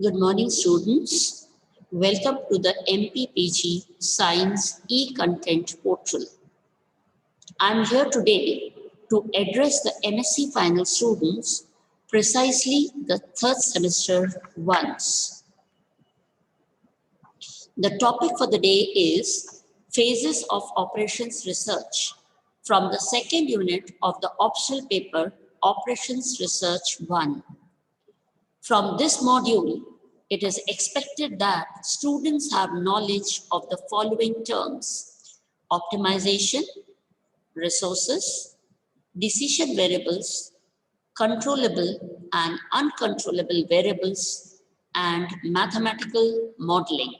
Good morning, students. Welcome to the MPPG Science e-Content portal. I'm here today to address the MSc final students, precisely the third semester ones. The topic for the day is Phases of Operations Research from the second unit of the optional paper Operations Research 1. From this module, it is expected that students have knowledge of the following terms: optimization, resources, decision variables, controllable and uncontrollable variables, and mathematical modeling.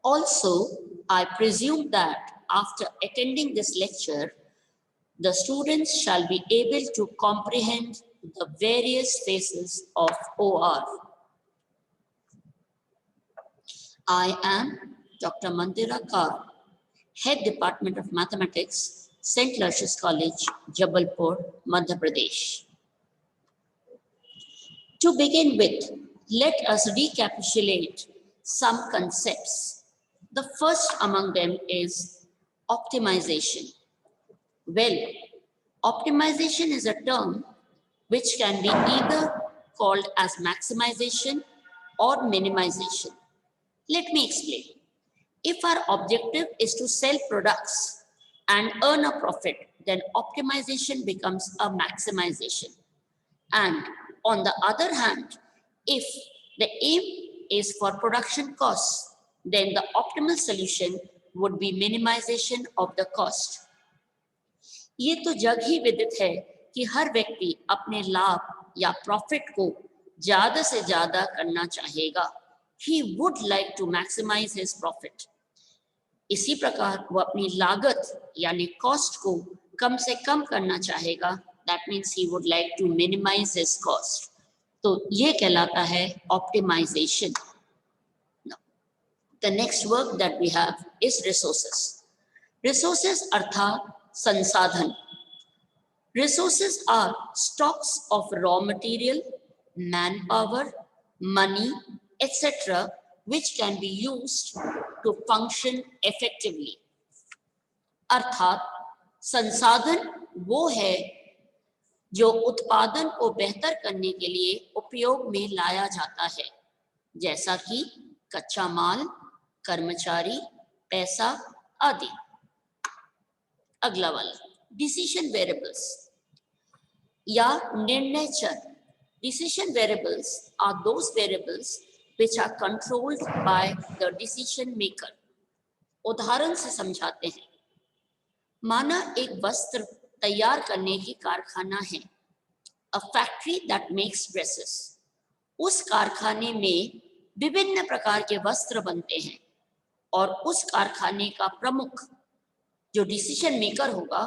Also, I presume that after attending this lecture, the students shall be able to comprehend the various phases of OR. I am Dr. Mandira Kaur, Head Department of Mathematics, St. Lucius College, Jabalpur, Madhya Pradesh. To begin with, let us recapitulate some concepts. The first among them is optimization. Well, optimization is a term which can be either called as maximization or minimization. Let me explain. If our objective is to sell products and earn a profit, then optimization becomes a maximization. And on the other hand, if the aim is for production costs, then the optimal solution would be minimization of the cost. ये तो जग ही विदित है कि हर व्यक्ति अपने लाभ या profit को ज्यादा से ज्यादा करना चाहेगा. He would like to maximize his profit. इसी प्रकार वो अपनी लागत यानी कॉस्ट को कम से कम करना चाहेगा. That means he would like to minimize his cost. तो ये कहलाता है optimization. Now, the next word that we have is resources. Resources अर्थात संसाधन. Resources are stocks of raw material, manpower, money, etc., which can be used to function effectively. अर्थात संसाधन वो है जो उत्पादन को बेहतर करने के लिए उपयोग में लाया जाता है, जैसा कि कच्चा माल, कर्मचारी, पैसा आदि. अगला वाला डिसीजन वेरिएबल्स या निर्णय चर. Decision variables are those variables which are controlled by the decision maker. उदाहरण से समझाते हैं. माना एक वस्त्र तैयार करने की कारखाना है, a factory that makes dresses. उस कारखाने में विभिन्न प्रकार के वस्त्र बनते हैं और उस कारखाने का प्रमुख जो डिसीजन मेकर होगा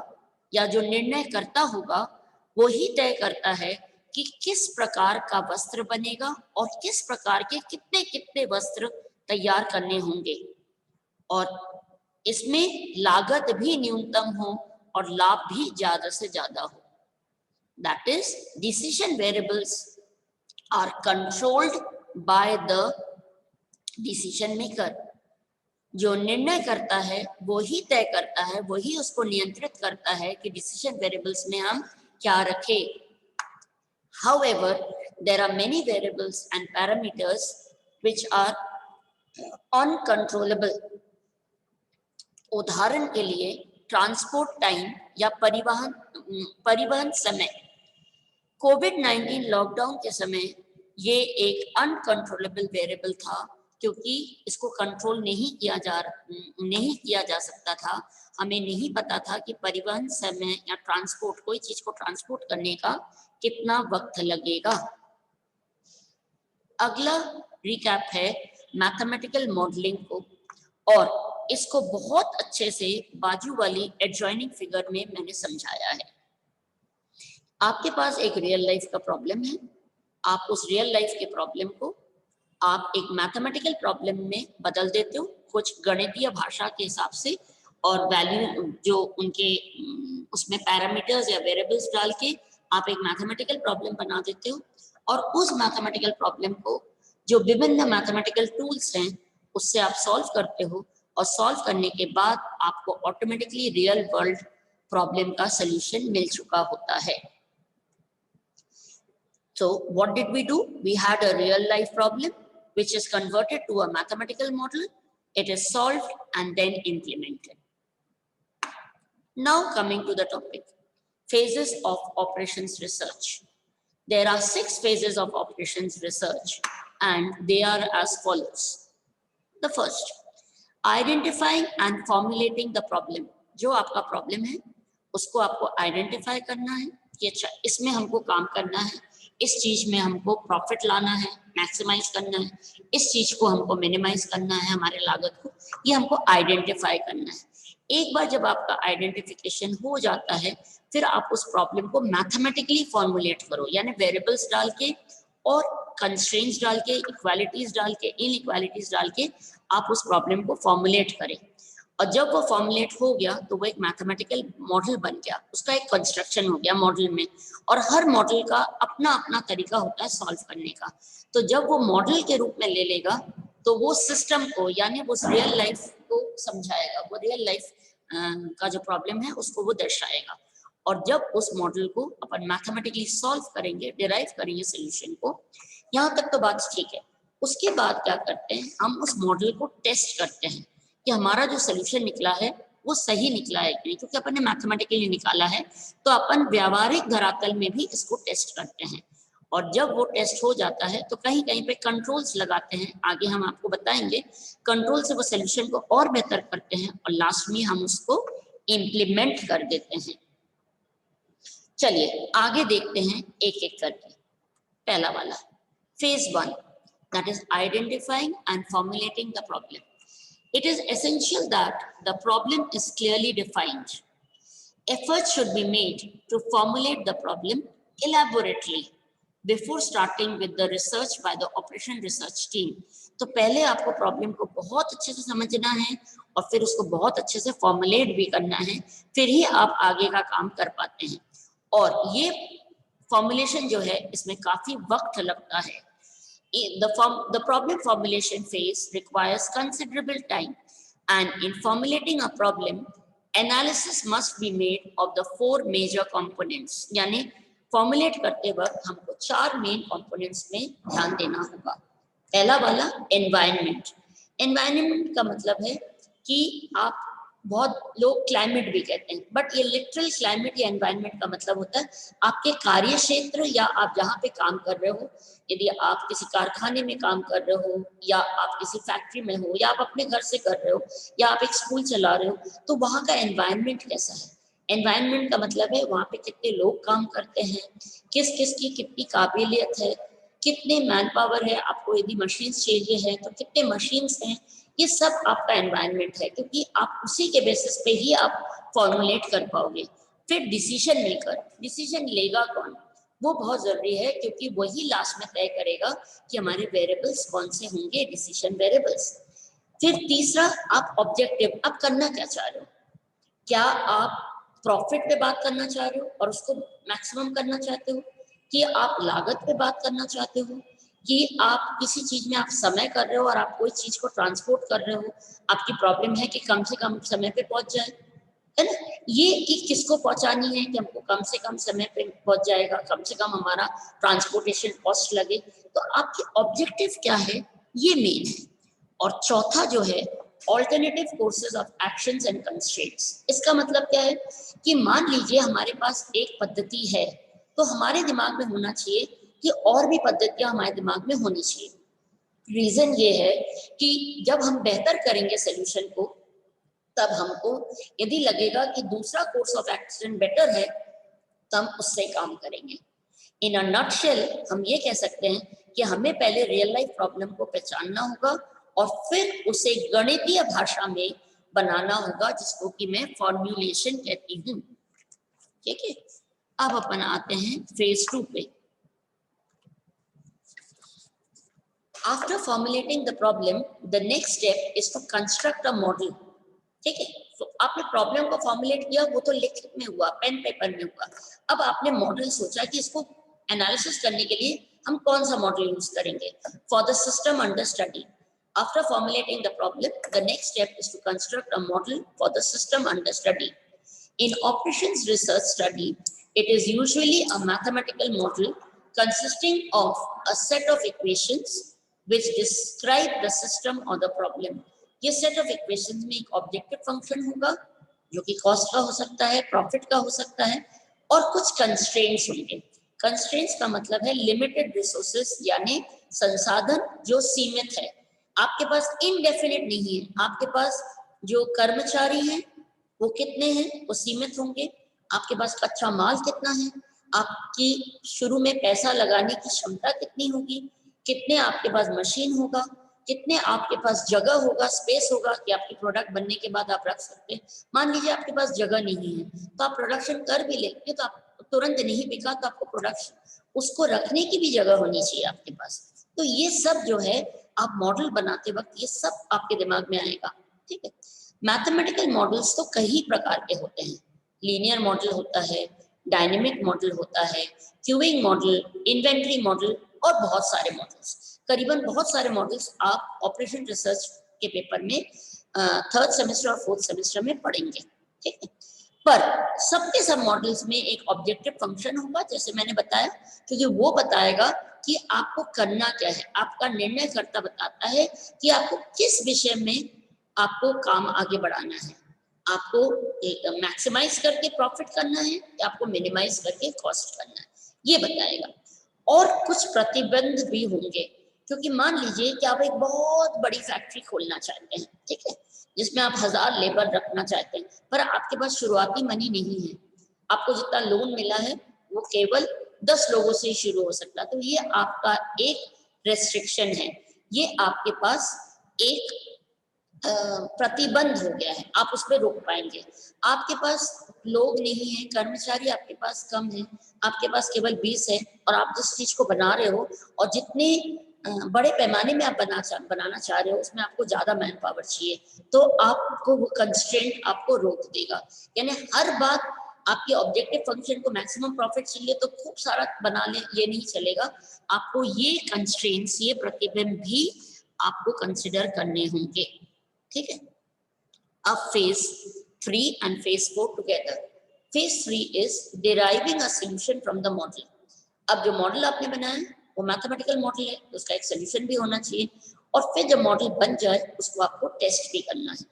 या जो निर्णय करता होगा, वो ही तय करता है कि किस प्रकार का वस्त्र बनेगा और किस प्रकार के कितने कितने वस्त्र तैयार करने होंगे और इसमें लागत भी न्यूनतम हो और लाभ भी ज्यादा से ज्यादा हो. That is, decision variables are controlled by the decision maker. जो निर्णय करता है वो ही तय करता है, वो ही उसको नियंत्रित करता है कि डिसीजन वेरिएबल्स में हम क्या रखें. However, there are many variables and parameters which are uncontrollable. उदाहरण के लिए ट्रांसपोर्ट टाइम या परिवहन समय. कोविड-19 लॉकडाउन के समय ये एक अनकंट्रोलेबल वेरिएबल था क्योंकि इसको कंट्रोल नहीं किया जा सकता था. हमें नहीं पता था कि परिवहन समय या ट्रांसपोर्ट, कोई चीज को ट्रांसपोर्ट करने का कितना वक्त लगेगा. अगला रिकैप है मैथमेटिकल मॉडलिंग को, और इसको बहुत अच्छे से बाजू वाली एडजॉइनिंग फिगर में मैंने समझाया है. आपके पास एक रियल लाइफ का प्रॉब्लम है, आप उस रियल लाइफ के प्रॉब्लम को आप एक मैथमेटिकल प्रॉब्लम में बदल देते हो कुछ गणितीय भाषा के हिसाब से, और वैल्यू जो उनके उसमें पैरामीटर्स या वेरिएबल्स डाल के आप एक मैथमेटिकल प्रॉब्लम बना देते हो. और उस मैथमेटिकल प्रॉब्लम को जो विभिन्न मैथमेटिकल टूल्स हैं उससे आप सॉल्व करते हो, और सॉल्व करने के बाद आपको ऑटोमेटिकली रियल वर्ल्ड प्रॉब्लम का सॉल्यूशन मिल चुका होता है। So what did we do? We had a real life problem which is converted to a mathematical model. It is solved and then implemented. Now coming to the topic, phases of operations research. There are 6 phases of operations research and they are as follows. The first, identifying and formulating the problem. जो आपका problem है उसको आपको identify करना है कि अच्छा इसमें हमको काम करना है, इस चीज में हमको प्रॉफिट लाना है, मैक्सिमाइज करना है, इस चीज को हमको मिनिमाइज करना है, हमारे लागत को, ये हमको आइडेंटिफाई करना है। एक बार जब आपका आइडेंटिफिकेशन हो जाता है फिर आप उस प्रॉब्लम को मैथमेटिकली फॉर्मुलेट करो, यानी वेरिएबल्स डाल के और कंस्ट्रेंट्स डाल के, इक्वालिटीज डाल के, इनइक्वालिटीज डाल के आप उस प्रॉब्लम को फॉर्मुलेट करें। और जब वो फॉर्मुलेट हो गया तो वो एक मैथमेटिकल मॉडल बन गया, उसका एक कंस्ट्रक्शन हो गया मॉडल में, और हर मॉडल का अपना अपना तरीका होता है सॉल्व करने का। तो जब वो मॉडल के रूप में ले लेगा तो वो सिस्टम को, यानी वो रियल लाइफ को समझाएगा, वो रियल लाइफ का जो प्रॉब्लम है उसको वो दर्शाएगा। और जब उस मॉडल को अपन मैथमेटिकली सॉल्व करेंगे, डिराइव करेंगे सोल्यूशन को, यहाँ तक तो बात ठीक है। उसके बाद क्या करते हैं, हम उस मॉडल को टेस्ट करते हैं कि हमारा जो सोल्यूशन निकला है वो सही निकला है कि नहीं, क्योंकि अपन ने मैथमेटिकली निकाला है तो अपन व्यावहारिक धरातल में भी इसको टेस्ट करते हैं। और जब वो टेस्ट हो जाता है तो कहीं कहीं पे कंट्रोल्स लगाते हैं, आगे हम आपको बताएंगे। कंट्रोल से वो सोल्यूशन को और बेहतर करते हैं और लास्ट में हम उसको इम्प्लीमेंट कर देते हैं। चलिए आगे देखते हैं एक एक करके। पहला वाला phase 1, that is identifying and formulating the problem. It is essential that the problem is clearly defined. Efforts should be made to formulate the problem elaborately before starting with the research by the operation research team. तो पहले आपको problem को बहुत अच्छे से समझना है और फिर उसको बहुत अच्छे से फॉर्मुलेट भी करना है, फिर ही आप आगे का काम कर पाते हैं। और ये फॉर्मुलेशन जो है इसमें काफी वक्त लगता है। The problem formulation phase requires considerable time, and in formulating a problem, analysis must be made of the 4 major components. यानी फॉर्मुलेट करते वक्त हमको 4 मेन कंपोनेंट्स में ध्यान देना होगा। पहला वाला एनवायरनमेंट। एनवायरनमेंट का मतलब है कि आप, बहुत लोग क्लाइमेट भी कहते हैं, बट ये लिटरल क्लाइमेट या एनवायरनमेंट का मतलब होता है आपके कार्य क्षेत्र या आप जहाँ पे काम कर रहे हो। यदि आप किसी कारखाने में काम कर रहे हो या आप किसी फैक्ट्री में हो या आप अपने घर से कर रहे हो या आप एक स्कूल चला रहे हो, तो वहाँ का एनवायरनमेंट कैसा है। एनवायरनमेंट का मतलब है वहाँ पे कितने लोग काम करते हैं, किस किस की कितनी काबिलियत है, कितने मैन पावर है, आपको यदि मशीन्स चाहिए है तो कितने मशीन्स हैं, ये सब आपका एनवायरनमेंट है, क्योंकि आप उसी के बेसिस पे ही आप फॉर्मुलेट कर पाओगे। फिर डिसीजन मेकर, डिसीजन लेगा कौन, वो बहुत जरूरी है, क्योंकि वही लास्ट में तय करेगा कि हमारे वेरिएबल्स कौन से होंगे, डिसीजन वेरिएबल्स। फिर तीसरा, आप ऑब्जेक्टिव, आप करना क्या चाह रहे हो, क्या आप प्रॉफिट पे बात करना चाह रहे हो और उसको मैक्सिमम करना चाहते हो, कि आप लागत पे बात करना चाहते हो, कि आप किसी चीज में आप समय कर रहे हो और आप कोई चीज को ट्रांसपोर्ट कर रहे हो, आपकी प्रॉब्लम है कि कम से कम समय पे पहुंच जाए, है ना। ये कि किसको पहुंचानी है कि हमको कम से कम समय पे पहुंच जाएगा, कम से कम हमारा ट्रांसपोर्टेशन कॉस्ट लगे, तो आपके ऑब्जेक्टिव क्या है, ये मेन है। और चौथा जो है alternative courses of actions and constraints. इसका मतलब क्या है कि मान लीजिए हमारे पास एक पद्धति है, तो हमारे दिमाग में होना चाहिए कि और भी पद्धतियां हमारे दिमाग में होनी चाहिए। रीजन ये है कि जब हम बेहतर करेंगे सोल्यूशन को, तब हमको यदि लगेगा कि दूसरा कोर्स ऑफ एक्शन बेटर है तो हम उससे काम करेंगे। इन अ नटशेल हम ये कह सकते हैं कि हमें पहले रियल लाइफ प्रॉब्लम को पहचानना होगा और फिर उसे गणितीय भाषा में बनाना होगा, जिसको कि मैं फॉर्म्युलेशन कहती हूँ। ठीक है, अब अपन आते हैं फेज 2 पे। After formulating the problem, the next step is to construct a model. ठीक है, तो आपने प्रॉब्लम को फॉर्मुलेट किया, वो तो लिखित में हुआ, पेन पेपर में हुआ। अब आपने मॉडल सोचा कि इसको एनालिसिस करने के लिए हम कौन सा मॉडल यूज करेंगे? For the system under study, after formulating the problem, the next step is to construct a model for the system under study. In operations research study, it is usually a mathematical model consisting of a set of equations which describe the system or the problem. ये set of equations में एक objective function होगा जो कि cost का हो सकता है, profit का हो सकता है, और कुछ constraints होंगे. Constraints का मतलब है limited resources, यानी संसाधन जो सीमित है. आपके पास इनडेफिनिट नहीं है, आपके पास जो कर्मचारी हैं वो कितने हैं, वो सीमित होंगे. आपके पास कच्चा माल कितना है, आपकी शुरू में पैसा लगाने की क्षमता कितनी होगी, कितने आपके पास मशीन होगा, कितने आपके पास जगह होगा, स्पेस होगा कि आपकी प्रोडक्ट बनने के बाद आप रख सकते हैं. मान लीजिए आपके पास जगह नहीं है तो आप प्रोडक्शन कर भी लेंगे तो आप तुरंत नहीं बिका तो आपको प्रोडक्शन उसको रखने की भी जगह होनी चाहिए आपके पास. तो ये सब जो है आप मॉडल बनाते वक्त ये सब आपके दिमाग में आएगा. ठीक है. मैथमेटिकल मॉडल्स तो कई प्रकार के होते हैं. लीनियर मॉडल होता है, डायनेमिक मॉडल होता है, क्यूइंग मॉडल, इन्वेंटरी मॉडल और बहुत सारे मॉडल्स. करीबन बहुत सारे मॉडल्स आप ऑपरेशन रिसर्च के पेपर में थर्ड सेमेस्टर और फोर्थ सेमेस्टर में पढ़ेंगे. ठीक है. पर सबके सब मॉडल्स में एक ऑब्जेक्टिव फंक्शन होगा जैसे मैंने बताया, क्योंकि वो बताएगा कि आपको करना क्या है. आपका निर्णयकर्ता बताता है कि आपको किस विषय में आपको काम आगे बढ़ाना है. आपको मैक्सिमाइज करके प्रॉफिट करना है या आपको मिनिमाइज करके कॉस्ट करना है, ये बताएगा. और कुछ प्रतिबंध भी होंगे, क्योंकि मान लीजिए कि आप एक बहुत बड़ी फैक्ट्री खोलना चाहते हैं. ठीक है. जिसमें आप 1000 लेबर रखना चाहते हैं, पर आपके पास शुरुआती मनी नहीं है. आपको जितना लोन मिला है वो केवल 10 लोगों से ही शुरू हो सकता है. तो ये आपका एक रेस्ट्रिक्शन है, ये आपके पास एक प्रतिबंध हो गया है. आप उस पर रोक पाएंगे. आपके पास लोग नहीं है, कर्मचारी आपके पास कम है, आपके पास केवल 20 है और आप जिस चीज को बना रहे हो और जितने बड़े पैमाने में आप बनाना चाह रहे हो उसमें आपको ज्यादा मैन पावर चाहिए, तो आपको वो कंस्ट्रेंट आपको रोक देगा. यानी हर बात आपके ऑब्जेक्टिव फंक्शन को मैक्सिमम प्रॉफिट चाहिए तो खूब सारा बना ले, ये नहीं चलेगा. आपको ये कंस्ट्रेंट्स, ये प्रतिबंध भी आपको कंसिडर करने होंगे. ठीक है. अब phase 3 and phase 4 together. Phase 3 is deriving a solution from the model. अब जो मॉडल आपने बनाया वो मैथमेटिकल मॉडल है, तो उसका एक सोल्यूशन भी होना चाहिए, और फिर जब मॉडल बन जाए उसको आपको टेस्ट भी करना है.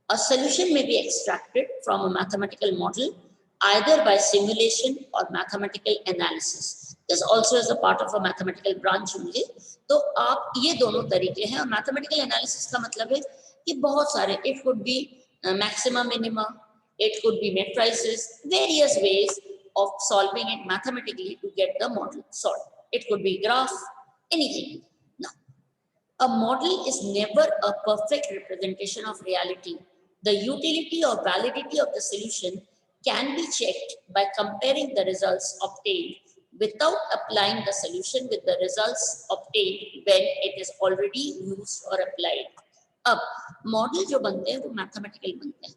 A solution may be extracted from a mathematical model either by simulation or mathematical analysis. This also is a part of a mathematical branch only. तो आप ये दोनों तरीके हैं. और मैथमेटिकल एनालिसिस का मतलब है कि बहुत सारे, it could be maxima minima, it could be matrices, various ways of solving it mathematically to get the model solved. It could be graph, anything. Now, a model is never a perfect representation of reality. The utility or validity of the solution can be checked by comparing the results obtained without applying the solution with the results obtained when it is already used or applied. अब model जो बनते हैं वो mathematical बनते हैं,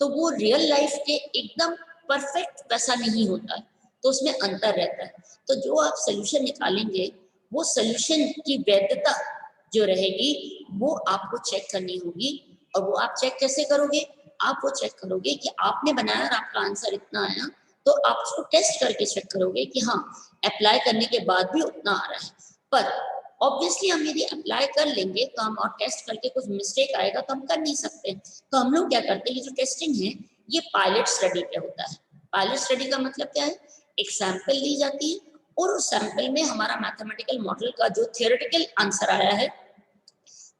तो वो real life के एकदम परफेक्ट वैसा नहीं होता है, तो उसमें अंतर रहता है. तो जो आप सोल्यूशन निकालेंगे वो सोल्यूशन की वैधता जो रहेगी वो आपको चेक करनी होगी. और वो आप चेक कैसे करोगे? आप वो चेक करोगे कि आपने बनाया और आपका आंसर इतना आया, तो आप उसको टेस्ट करके चेक करोगे कि हाँ अप्लाई करने के बाद भी उतना आ रहा है. पर ऑब्वियसली हम यदि अप्लाई कर लेंगे तो हम, और टेस्ट करके कुछ मिस्टेक आएगा तो हम कर नहीं सकते. तो हम लोग क्या करते हैं, ये जो टेस्टिंग है ये पायलट स्टडी पे होता है. पायलट स्टडी का मतलब क्या है? एक सैंपल ली जाती है और उस सैंपल में हमारा मैथमेटिकल मॉडल का जो थियोरेटिकल आंसर आया है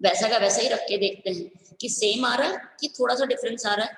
वैसा का वैसा ही रख के देखते हैं कि सेम आ रहा है कि थोड़ा सा डिफरेंस आ रहा है,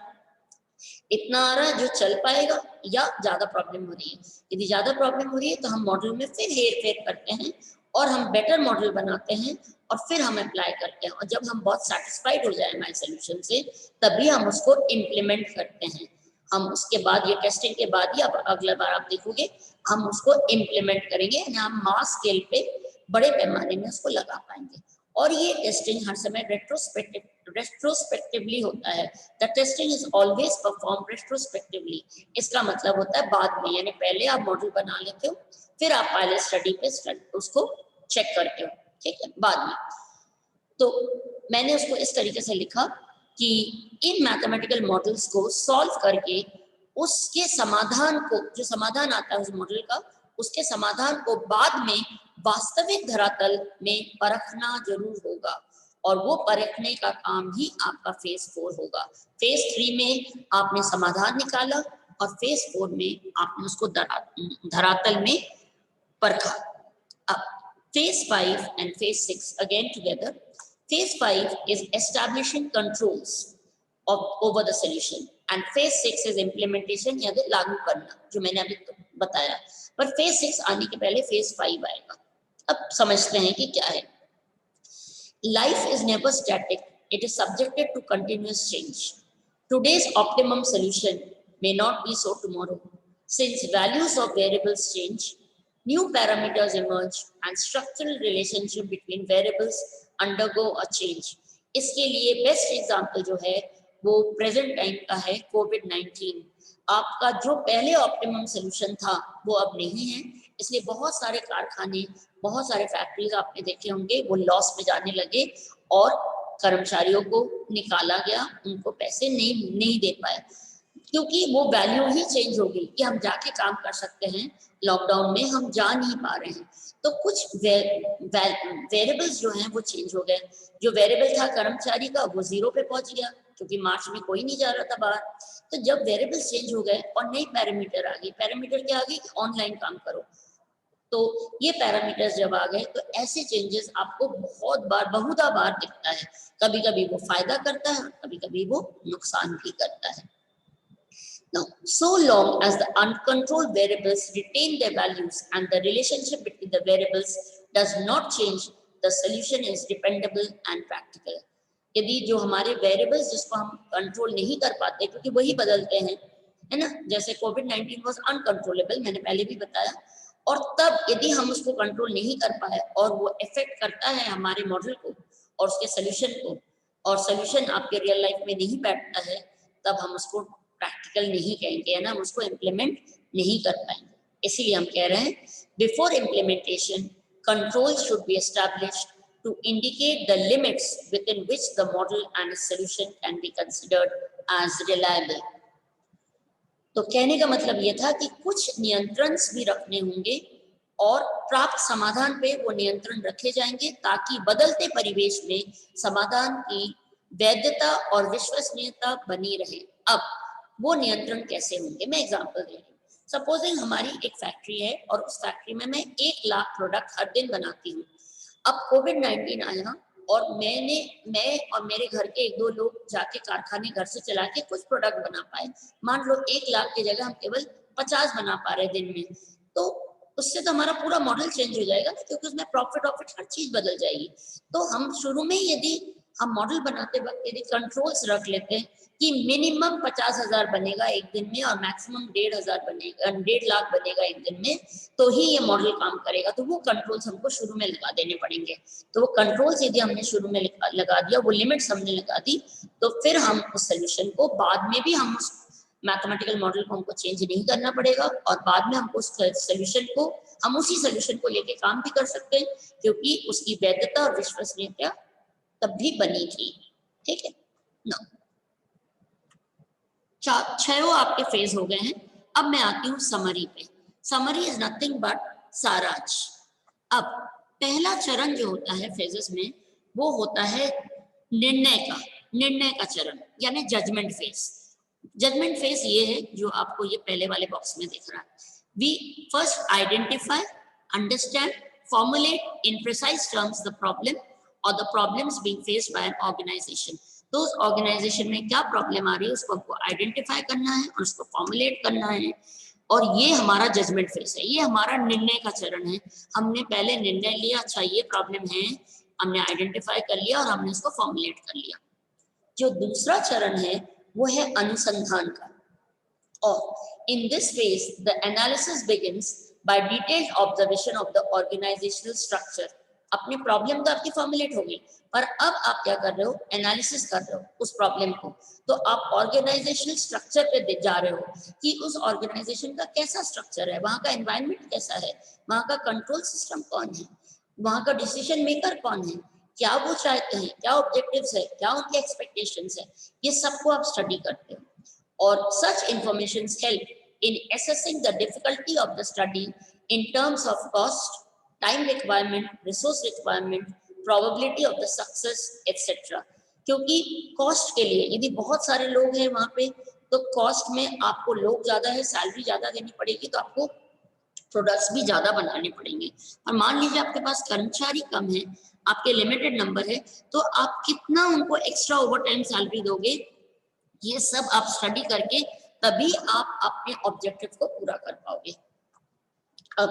इतना आ रहा है जो चल पाएगा या ज्यादा प्रॉब्लम हो रही है. यदि ज्यादा प्रॉब्लम हो रही है तो हम मॉडल में फिर हेर फेर करते हैं और हम बेटर मॉडल बनाते हैं और फिर हम अप्लाई करते हैं. और जब हम बहुत सेटिस्फाइड हो जाए हमारे सोल्यूशन से तभी हम उसको इम्प्लीमेंट करते हैं. हम उसके बाद ये टेस्टिंग के बाद ही, अब अगला बार आप देखोगे हम उसको इम्प्लीमेंट करेंगे, यानी हम मास स्केल पे बड़े पैमाने में उसको लगा पाएंगे. और ये टेस्टिंग हर समय रेट्रोस्पेक्टिवली होता है. The testing is always perform retrospectively. इसका मतलब होता है बाद में, यानी पहले आप मॉडल बना लेते हो फिर आप पायलट स्टडी पे उसको चेक करते हो, ठीक है, बाद में। तो मैंने उसको इस तरीके से लिखा कि इन मैथमेटिकल मॉडल्स को सॉल्व करके उसके समाधान को, जो समाधान आता है उस मॉडल का, उसके समाधान को बाद में वास्तविक धरातल में परखना जरूर होगा, और वो परखने का काम ही आपका फेज 4 होगा। फेज 3 में आपने समाधान निकाला और फेज 4 में आपने उसको धरातल में परखा। अब phase 5 and phase 6 again together. Phase 5 is establishing controls over the solution and phase 6 is implementation, यानी लागू करना, जो मैंने अभी बताया। पर phase 6 आने के पहले phase 5 आएगा। अब समझते हैं कि क्या है। Life is never static, it is subjected to continuous change. Today's optimum solution may not be so tomorrow. Since values of variables change, new parameters emerge and structural relationship between variables undergo a change. इसके लिए best example जो है वो present time का है, कोविड-19। आपका जो पहले ऑप्टिमम सोल्यूशन था वो अब नहीं है, इसलिए बहुत सारे कारखाने, बहुत सारे फैक्ट्रीज आपने देखे होंगे वो लॉस में जाने लगे और कर्मचारियों को निकाला गया, उनको पैसे नहीं दे पाए, क्योंकि वो वैल्यू ही चेंज हो गई कि हम जाके काम कर सकते हैं, लॉकडाउन में हम जा नहीं पा रहे हैं। तो कुछ वेरिएबल्स जो हैं वो चेंज हो गए। जो वेरिएबल था कर्मचारी का वो 0 पे पहुंच गया, क्योंकि मार्च में कोई नहीं जा रहा था बाहर। तो जब वेरिएबल्स चेंज हो गए और नई पैरामीटर आ गई, पैरामीटर क्या आ गई, ऑनलाइन काम करो। तो ये पैरामीटर्स जब आ गए तो ऐसे चेंजेस आपको बहुधा बार दिखता है। कभी कभी वो फायदा करता है, कभी कभी वो नुकसान भी करता है। Now, so long as the uncontrolled variables retain their values and the relationship between the variables does not change, the solution is dependable and practical. यदि जो हमारे वेरिएबल्स जिसको हम कंट्रोल नहीं कर पाते, क्योंकि वही बदलते हैं, है ना, जैसे कोविड-19 वाज अनकंट्रोलेबल, मैंने पहले भी बताया, और तब यदि हम उसको कंट्रोल नहीं कर पाए और वो इफेक्ट करता है हमारे मॉडल को और उसके सोल्यूशन को, और सोल्यूशन आपके रियल लाइफ में नहीं बैठता है, तब हम उसको प्रैक्टिकल नहीं कहेंगे, है ना, उसको इम्प्लीमेंट नहीं कर पाएंगे। इसीलिए हम कह रहे हैं before implementation control should be established to indicate the limits within which the model and its solution can be considered as reliable. तो कहने का मतलब ये था कि कुछ नियंत्रण भी रखने होंगे और प्राप्त समाधान पे वो नियंत्रण रखे जाएंगे, ताकि बदलते परिवेश में समाधान की वैधता और विश्वसनीयता बनी रहे। अब वो नियंत्रण कैसे होंगे, मैं एग्जांपल दे रही हूँ। सपोजिंग हमारी एक फैक्ट्री है और उस फैक्ट्री में मैं 1 लाख प्रोडक्ट हर दिन बनाती हूँ। अब कोविड-19 आया और मैं और मेरे घर के 1-2 लोग जाके कारखाने घर से चला के कुछ प्रोडक्ट बना पाए। मान लो 1 लाख की जगह हम केवल 50 बना पा रहे दिन में, तो उससे तो हमारा पूरा मॉडल चेंज हो जाएगा ना, क्योंकि उसमें प्रॉफिट हर चीज बदल जाएगी। तो हम शुरू में यदि हम मॉडल बनाते वक्त यदि कंट्रोल्स रख लेते हैं कि मिनिमम 50,000 बनेगा एक दिन में और मैक्सिमम 1.5 लाख बनेगा एक दिन में, तो ही ये मॉडल काम करेगा। तो वो कंट्रोल्स हमको शुरू में लगा देने पड़ेंगे। तो वो कंट्रोल्स यदि हमने शुरू में लगा दिया, वो लिमिट्स हमने लगा दी, तो फिर हम उस सोल्यूशन को बाद में भी हम उस मैथमेटिकल मॉडल को हमको चेंज नहीं करना पड़ेगा, और बाद में हमको उस सोल्यूशन को हम उसी सोल्यूशन को लेके काम भी कर सकते हैं, क्योंकि उसकी वैधता और विश्वसनीयता तब भी बनी थी। ठीक है ना, 6 आपके फेज हो गए हैं। अब मैं आती हूँ समरी पे। समरी इज नथिंग बट सारांश। अब पहला चरण जो होता है फेजेस में, वो होता है निर्णय का चरण, यानी जजमेंट फेज। जजमेंट फेज ये है जो आपको ये पहले वाले बॉक्स में दिख रहा है। We first identify, understand, formulate in precise terms the problem और the problems being faced by an organisation. तो उस ऑर्गेनाइजेशन में क्या प्रॉब्लम आ रही है उसको हमको आइडेंटिफाई करना है और उसको फॉर्मुलेट करना है, और ये हमारा जजमेंट फेज है, ये हमारा निर्णय का चरण है। हमने पहले निर्णय लिया, अच्छा ये प्रॉब्लम है, हमने आइडेंटिफाई कर लिया और हमने उसको फॉर्मुलेट कर लिया। जो दूसरा चरण है वो है अनुसंधान का, और in this phase the analysis begins by detailed observation of the organizational structure, अपनी प्रॉब्लम तो आपकी फॉर्मुलेट हो गई, पर अब आप क्या कर रहे हो, एनालिसिस कर रहे हो उस प्रॉब्लम को। तो आप ऑर्गेनाइजेशनल स्ट्रक्चर पे जा रहे हो कि उस ऑर्गेनाइजेशन का कैसा स्ट्रक्चर है, वहाँ का एनवायरनमेंट कैसा है, वहाँ का कंट्रोल सिस्टम कौन है, वहाँ का डिसीजन मेकर कौन है, क्या वो चाहते हैं, क्या ऑब्जेक्टिव्स है, क्या उनकी एक्सपेक्टेशंस है, ये सबको आप स्टडी करते हो। और such informations help in assessing the difficulty of the study in terms of cost, time requirement, resource requirement, probability of the success, etc. क्योंकि कॉस्ट के लिए यदि बहुत सारे लोग हैं वहां पे, तो कॉस्ट में आपको लोग ज्यादा है, सैलरी ज्यादा देनी पड़ेगी, तो आपको प्रोडक्ट्स भी ज्यादा बनाने पड़ेंगे। और मान लीजिए आपके पास कर्मचारी कम है, आपके लिमिटेड नंबर है, तो आप कितना उनको एक्स्ट्रा ओवर टाइम सैलरी दोगे, ये सब आप स्टडी करके तभी आप अपने ऑब्जेक्टिव को पूरा कर पाओगे। अब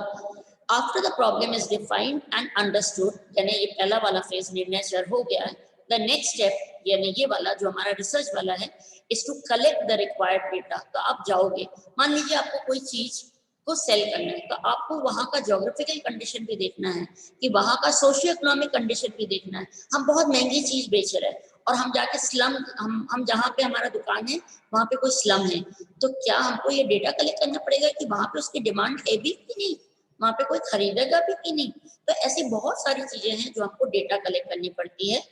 after the problem is defined and understood, यानी ये पहला वाला फेज निर्णय चर हो गया है। द नेक्स्ट स्टेप यानी ये वाला जो हमारा रिसर्च वाला है, is to collect the required data. तो आप जाओगे, मान लीजिए आपको कोई चीज को सेल करना है, तो आपको वहां का ज्योग्राफिकल कंडीशन भी देखना है, कि वहां का सोशियो इकोनॉमिक कंडीशन भी देखना है। हम बहुत महंगी चीज बेच रहे हैं और हम जाके स्लम, हम जहाँ पे हमारा दुकान है वहां पे कोई स्लम है, तो क्या हमको ये डेटा कलेक्ट करना पड़ेगा कि वहां पे उसकी डिमांड है भी कि नहीं, वहां पे कोई खरीदेगा भी कि नहीं। तो ऐसी बहुत सारी चीजें हैं जो हमको डेटा कलेक्ट करनी पड़ती है,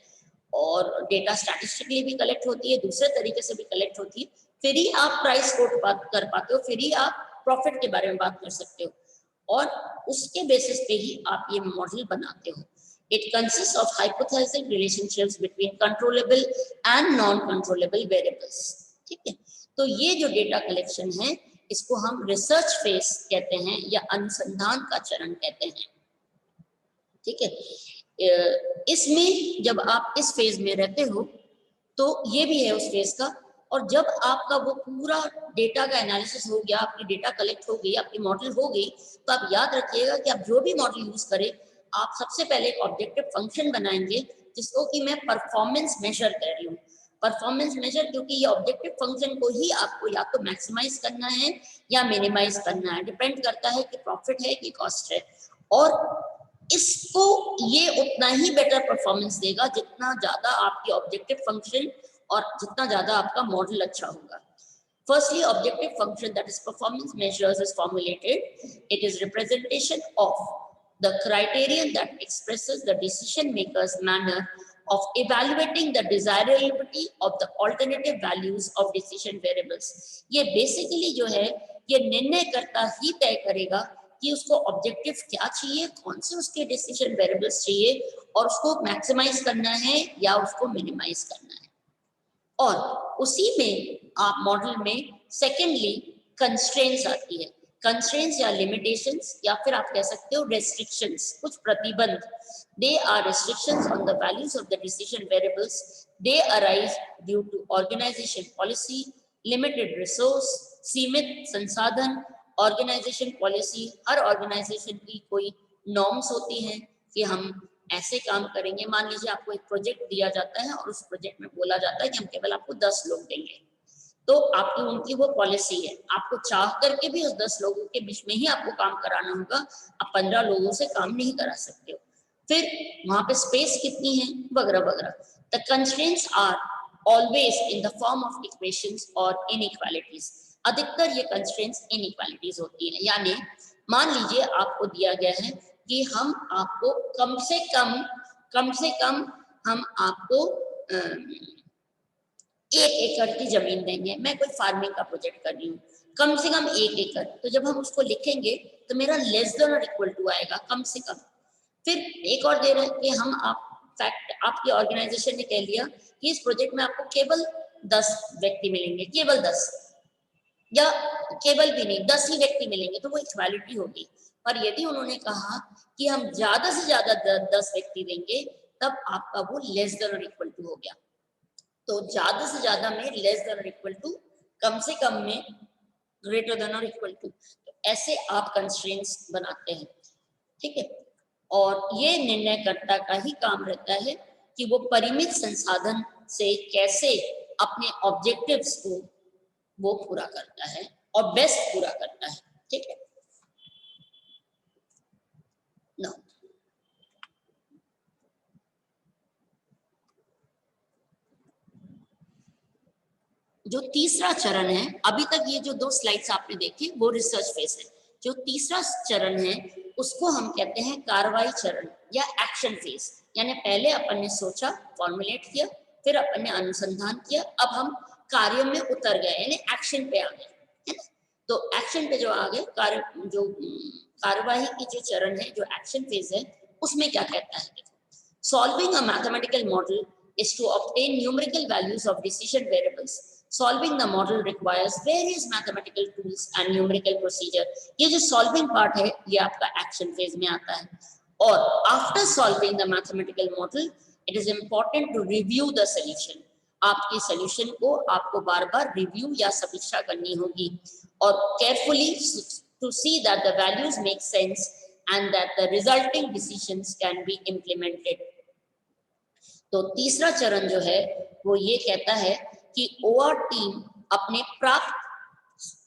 और डेटा स्टैटिस्टिकली भी कलेक्ट होती है, दूसरे तरीके से भी कलेक्ट होती है, फिर ही आप प्राइस कोट बात कर पाते हो, फिर ही आप प्रॉफिट के बारे में बात कर सकते हो, और उसके बेसिस पे ही आप ये मॉडल बनाते हो। It consists of hypothesizing relationships between controllable and non-controllable variables। ठीक है, तो ये जो डेटा कलेक्शन है, इसको हम रिसर्च फेज कहते हैं या अनुसंधान का चरण कहते हैं। ठीक है, इसमें जब आप इस फेज में रहते हो तो ये भी है उस फेज का, और जब आपका वो पूरा डेटा का एनालिसिस हो गया, आपकी डेटा कलेक्ट हो गई, आपकी मॉडल हो गई, तो आप याद रखिएगा कि आप जो भी मॉडल यूज करें, आप सबसे पहले एक ऑब्जेक्टिव फंक्शन बनाएंगे जिसको कि मैं परफॉर्मेंस मेजर कह रही हूँ। परफॉर्मेंस मेजर, क्योंकि ये ऑब्जेक्टिव फंक्शन को ही आपको या तो मैक्सिमाइज करना है या मिनिमाइज करना है, डिपेंड करता है कि प्रॉफिट है कि कॉस्ट है। और इसको ये उतना ही बेटर परफॉर्मेंस देगा जितना ज्यादा आपकी ऑब्जेक्टिव फंक्शन और जितना ज्यादा आपका मॉडल अच्छा होगा। Firstly, objective function, that is performance measures, is formulated. It is representation of the criterion that expresses the decision maker's manner of evaluating the desirability of the alternative values of decision variables। ये basically जो है, ये निर्णय करता ही तय करेगा कि उसको ऑब्जेक्टिव क्या चाहिए, कौन से उसके डिसीजन वेरिएबल्स चाहिए, और उसको मैक्सिमाइज करना है या उसको मिनिमाइज करना है। और उसी में आप मॉडल में सेकेंडली कंस्ट्रेंट्स आती है, कंस्ट्रेंट्स या लिमिटेशंस, या फिर आप कह सकते हो रेस्ट्रिक्शंस, कुछ प्रतिबंध। They are restrictions on the values of the decision variables. They arise due to organisation policy, limited resource, सीमित संसाधन, ऑर्गेनाइजेशन पॉलिसी। हर ऑर्गेनाइजेशन की कोई नॉर्म्स होती हैं कि हम ऐसे काम करेंगे। मान लीजिए आपको एक प्रोजेक्ट दिया जाता है और उस प्रोजेक्ट में बोला जाता है कि हम केवल आपको 10 लोग देंगे, तो आपकी उनकी वो पॉलिसी है, आपको चाह करके भी उस 10 लोगों के बीच में ही आपको काम कराना होगा, आप 15 लोगों से काम नहीं करा सकते हो। फिर वहां पे स्पेस कितनी है, वगैरह वगैरह। The constraints are always in the form of equations और इनइक्वालिटीज। अधिकतर ये कंस्ट्रेंट्स इनइक्वालिटीज होती है, यानी मान लीजिए आपको दिया गया है कि हम आपको कम से कम हम आपको 1 एकड़ की जमीन देंगे। मैं कोई फार्मिंग का प्रोजेक्ट कर रही हूँ, कम से कम 1 एकड़। तो जब हम उसको लिखेंगे तो मेरा लेस देन और इक्वल टू आएगा, कम से कम। फिर एक और दे रहे हैं कि हम फैक्ट, आपकी ऑर्गेनाइजेशन ने कह लिया कि इस प्रोजेक्ट में आपको केवल 10 व्यक्ति मिलेंगे, केवल 10, या केवल भी नहीं 10 ही व्यक्ति मिलेंगे, तो वो इक्वालिटी होगी। पर यदि उन्होंने कहा कि हम ज्यादा से ज्यादा 10 व्यक्ति देंगे, तब आपका वो लेस देन और इक्वल टू हो गया। तो ज्यादा से ज्यादा में लेस देन और इक्वल टू, कम से कम में ग्रेटर देन और इक्वल टू। तो ऐसे आप कंस्ट्रेंट्स बनाते हैं। ठीक है, और ये निर्णयकर्ता का ही काम रहता है कि वो परिमित संसाधन से कैसे अपने ऑब्जेक्टिव्स को वो पूरा करता है और बेस्ट पूरा करता है। ठीक है, now जो तीसरा चरण है, अभी तक ये जो 2 स्लाइड्स आपने देखी वो रिसर्च फेज है। जो तीसरा चरण है उसको हम कहते हैं कार्रवाई चरण या एक्शन फेज। यानी पहले अपन ने सोचा, फॉर्मुलेट किया, फिर अपन ने अनुसंधान किया, अब हम कार्य में उतर गए यानी एक्शन पे आ गए, है ना। तो एक्शन पे जो आ गए, कार्य जो कार्यवाही की जो चरण है, जो एक्शन फेज है, उसमें क्या कहता है? Solving a mathematical model is to obtain numerical values of decision variables. Solving the model requires various mathematical tools and numerical procedure. ये जो solving part है, ये आपका action phase में आता है। और after solving the mathematical model, it is important to review the solution. आपकी solution को आपको बार-बार review या समीक्षा करनी होगी और carefully to see that the values make sense and that the resulting decisions can be implemented. तो तीसरा चरण जो है वो ये कहता है कि ओआर टीम अपने प्राप्त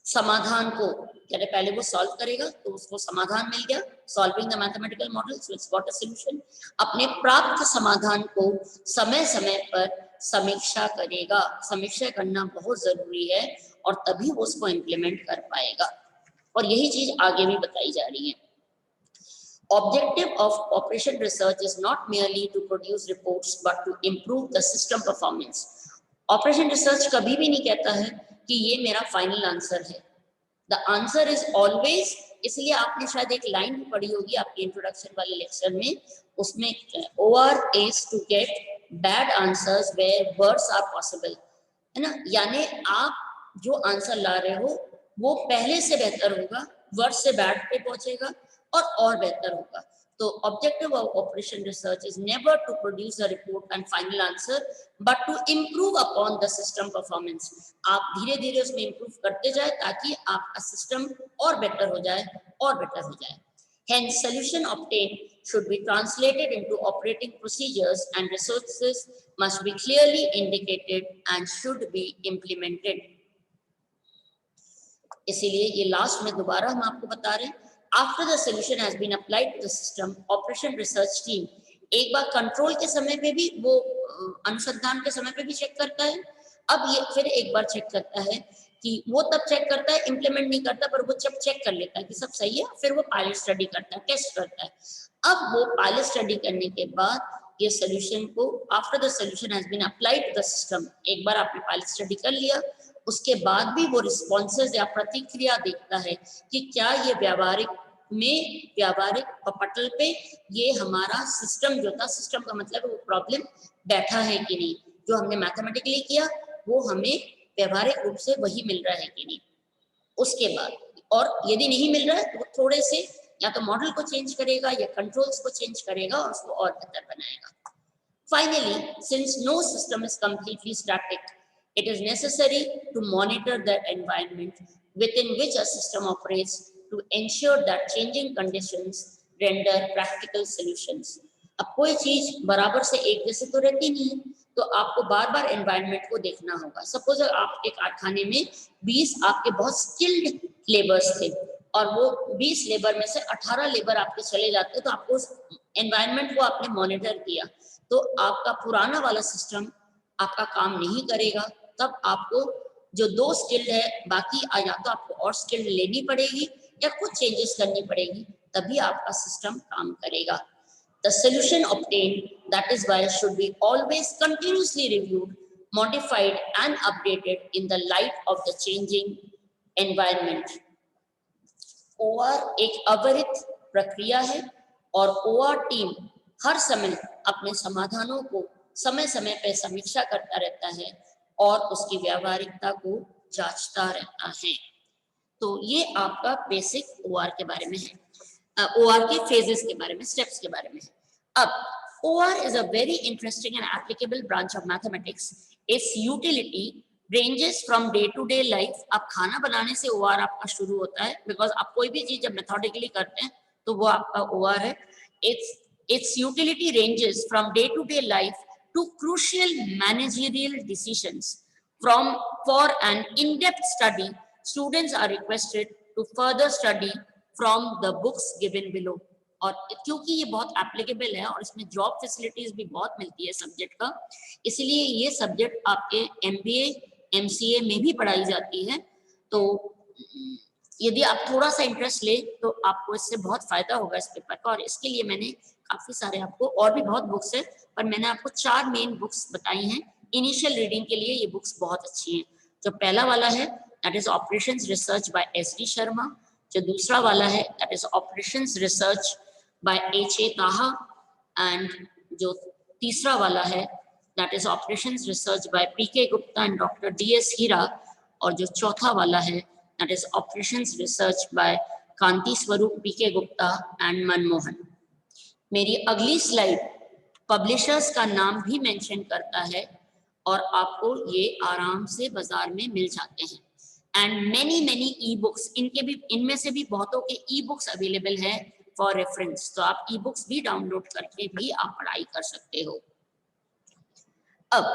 समाधान को, यानी पहले वो सॉल्व करेगा तो उसको समाधान मिल गया, solving the mathematical model, so it's got a solution. अपने प्राप्त समाधान को समय समय पर समीक्षा करेगा। समीक्षा करना बहुत जरूरी है और तभी वो उसको इम्प्लीमेंट कर पाएगा। और यही चीज आगे भी बताई जा रही है। Objective of operation research is not merely to produce reports but to improve the system performance. Operation research कभी भी नहीं कहता है कि ये मेरा फाइनल आंसर है। The answer is always, इसलिए आपने शायद एक लाइन भी पढ़ी होगी आपके इंट्रोडक्शन वाले लेक्चर में, उसमें OR is to get bad answers where words are possible, है ना। यानी आप जो आंसर ला रहे हो वो पहले से बेहतर होगा, वर्ड से बैड पे पहुंचेगा और बेहतर होगा। तो objective of operation research is never to produce a report and final answer but to improve upon the system performance. आप धीरे धीरे उसमें इम्प्रूव करते जाए ताकि आपका सिस्टम और बेटर हो जाए और बेटर हो जाए। Hence, solution obtained should be translated into operating procedures and resources must be clearly indicated and should be implemented. इसीलिए ये लास्ट में दोबारा हम आपको बता रहे हैं, after the solution has been applied to the system, operation research team एक बार कंट्रोल के समय पे भी, वो अनुसंधान के समय पे भी चेक करता है। अब ये फिर एक बार चेक करता है कि वो तब चेक करता है, इम्प्लीमेंट नहीं करता, पर वो जब चेक कर लेता है कि सब सही है, फिर वो पायलट स्टडी करता है, टेस्ट करता है। अब वो पायलट स्टडी करने के बाद ये सोल्यूशन को, after the solution has been applied to the system, एक बार आपने पायलट स्टडी कर लिया, उसके बाद भी वो रिस्पॉन्सेज या प्रतिक्रिया देखता है कि क्या ये व्यावहारिक पटल पे ये हमारा सिस्टम जो था, सिस्टम का मतलब वो प्रॉब्लम बैठा है कि नहीं, जो हमने मैथमेटिकली किया वो हमें व्यावहारिक रूप से वही मिल रहा है कि नहीं। उसके बाद, और यदि नहीं मिल रहा है तो वो थोड़े से या तो मॉडल को चेंज करेगा या कंट्रोल्स को चेंज करेगा और उसको और बेहतर बनाएगा। Finally, since no system is completely static, it is necessary to monitor the environment within which a system operates to ensure that changing conditions render practical solutions. अब कोई चीज बराबर से एक जैसे तो रहती नहीं, तो आपको बार बार एनवायरनमेंट को देखना होगा। सपोज आपके कारखाने में 20 आपके बहुत स्किल्ड लेबर्स थे और वो 20 लेबर में से 18 लेबर आपके चले जाते, तो आपको उस एनवायरनमेंट को आपने मॉनिटर किया, तो आपका पुराना वाला सिस्टम आपका काम नहीं करेगा। तब आपको जो 2 स्किल्ड है, बाकी या तो आपको और स्किल्ड लेनी पड़ेगी या कुछ चेंजेस करनी पड़ेगी, तभी आपका सिस्टम काम करेगा। The solution obtained, that is why, should be always continuously reviewed, modified and updated in the light of the changing environment. OR एक अविरत प्रक्रिया है और OR टीम हर समय अपने समाधानों को समय समय पर समीक्षा करता रहता है और उसकी व्यावहारिकता को जांचता रहता है। तो ये आपका बेसिक OR के बारे में है, OR के फेजेस के बारे में, स्टेप्स के बारे में है। अब OR is a very interesting and applicable branch of mathematics. Its utility ranges from day to day life. आप खाना बनाने से OR आपका शुरू होता है, बिकॉज आप कोई भी चीज जब मेथोडिकली करते हैं तो वो आपका OR है। Its utility ranges from day to day life to crucial managerial decisions. For an in-depth study, students are requested to further study from the books given below. और क्योंकि ये बहुत एप्लीकेबल है और इसमें जॉब फैसिलिटीज भी बहुत मिलती है सब्जेक्ट का, इसलिए ये सब्जेक्ट आपके MBA MCA में भी पढ़ाई जाती है। तो यदि आप थोड़ा सा इंटरेस्ट ले तो आपको इससे बहुत फायदा होगा इस पेपर का। और इसके लिए मैंने काफी सारे, आपको और भी बहुत बुक्स है, पर मैंने आपको 4 मेन बुक्स बताई हैं इनिशियल रीडिंग के लिए। ये बुक्स बहुत अच्छी हैं। जो पहला वाला है that is operations research by SD Sharma. जो दूसरा वाला है that is operations research by HA Taha. And जो तीसरा वाला है that is operations research by PK Gupta and Dr. DS Hira. और जो चौथा वाला है that is operations research by Kanti Swarup, PK Gupta and Manmohan. मेरी अगली स्लाइड पब्लिशर्स का नाम भी मेंशन करता है और आपको ये आराम से बाजार में मिल जाते हैं। एंड मेनी ई बुक्स, इनमें से भी बहुतों के ई बुक्स अवेलेबल है फॉर रेफरेंस। तो आप ई बुक्स भी डाउनलोड करके भी आप पढ़ाई कर सकते हो। अब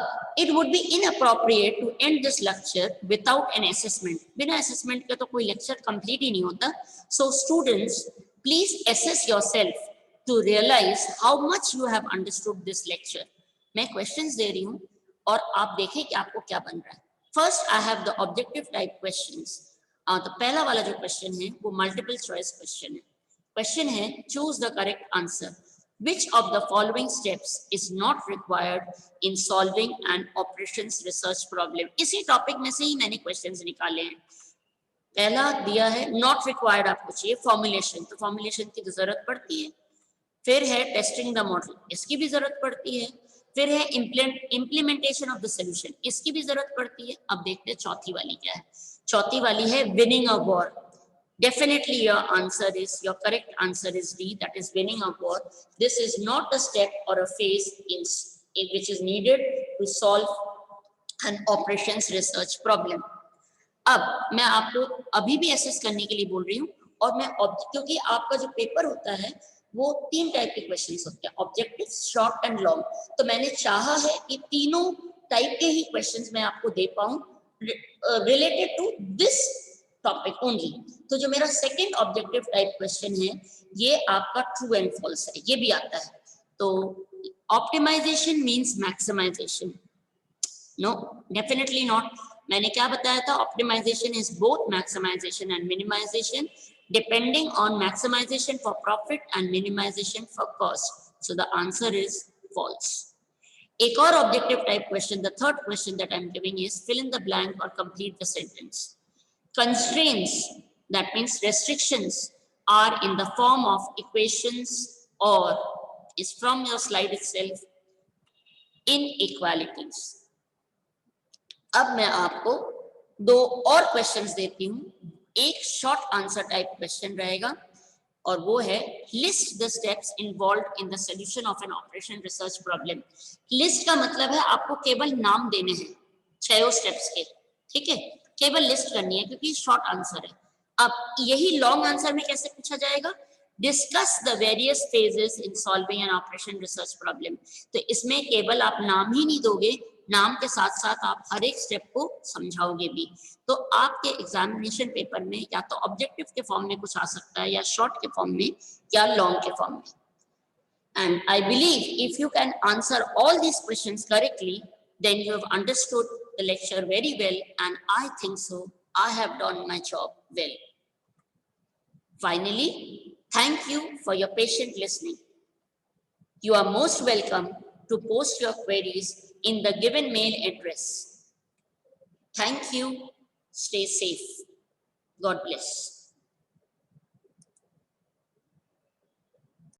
it would be inappropriate to end this lecture without an assessment. बिना assessment के तो कोई lecture complete ही नहीं होता. So students, please assess yourself to realize how much you have understood this lecture. मैं questions दे रही हूँ और आप देखें कि आपको क्या बन रहा है. First, I have the objective type questions. तो पहला वाला जो question है वो multiple choice question है. Question है choose the correct answer. Which of the following steps is not required in solving an operations research problem? इसी टॉपिक में से ही मैंने क्वेश्चंस निकाले हैं. पहला दिया है not required, आपको चाहिए फॉर्मुलेशन, तो फॉर्मुलेशन की तो जरूरत पड़ती है. फिर है टेस्टिंग द मॉडल, इसकी भी जरूरत पड़ती है. फिर है इम्प्लीमेंटेशन ऑफ द सोल्यूशन, इसकी भी जरूरत पड़ती है. अब देखते हैं चौथी वाली क्या है. चौथी वाली है winning a war. Definitely your correct answer is D, that is winning a war. This is not a step or a phase in which is needed to solve an operations research problem. अब मैं आपको अभी भी assess करने के लिए बोल रही हूँ और मैं क्योंकि आपका जो पेपर होता है वो 3 टाइप के क्वेश्चंस होते हैं, ऑब्जेक्टिव, शॉर्ट एंड लॉन्ग. तो मैंने चाहा है कि तीनों टाइप के ही क्वेश्चंस मैं आपको दे पाऊं related to this topic only. तो जो मेरा सेकंड ऑब्जेक्टिव टाइप क्वेश्चन है ये आपका ट्रू एंड फॉल्स है, ये भी आता है. तो optimisation means maximisation? No, definitely not. मैंने क्या बताया था? Optimisation is both maximisation and minimisation, depending on maximisation for profit and minimisation for cost. So the answer is false. एक और objective type question, the third question that I am giving is fill in the blank और complete the sentence. Constraints, that means restrictions, are in the form of equations or is from your slide itself inequalities. अब मैं आपको 2 और questions देती हूँ. एक short answer type question रहेगा और वो है list the steps involved in the solution of an operation research problem. List का मतलब है आपको केवल नाम देने हैं 6 स्टेप्स के, ठीक है, केवल लिस्ट करनी है क्योंकि शॉर्ट आंसर है. अब यही लॉन्ग आंसर में कैसे पूछा जाएगा? Discuss the various phases in solving an operation research problem. तो इसमें केवल आप नाम ही नहीं दोगे, नाम के साथ साथ आप हर एक स्टेप को समझाओगे भी. तो आपके एग्जामिनेशन पेपर में या तो ऑब्जेक्टिव के फॉर्म में कुछ आ सकता है, या शॉर्ट के फॉर्म में, या लॉन्ग के फॉर्म में. And I believe if you can answer all these questions correctly, then you have understood the lecture very well, and I think so I have done my job well. Finally, thank you for your patient listening. You are most welcome to post your queries in the given mail address. Thank you. Stay safe. God bless.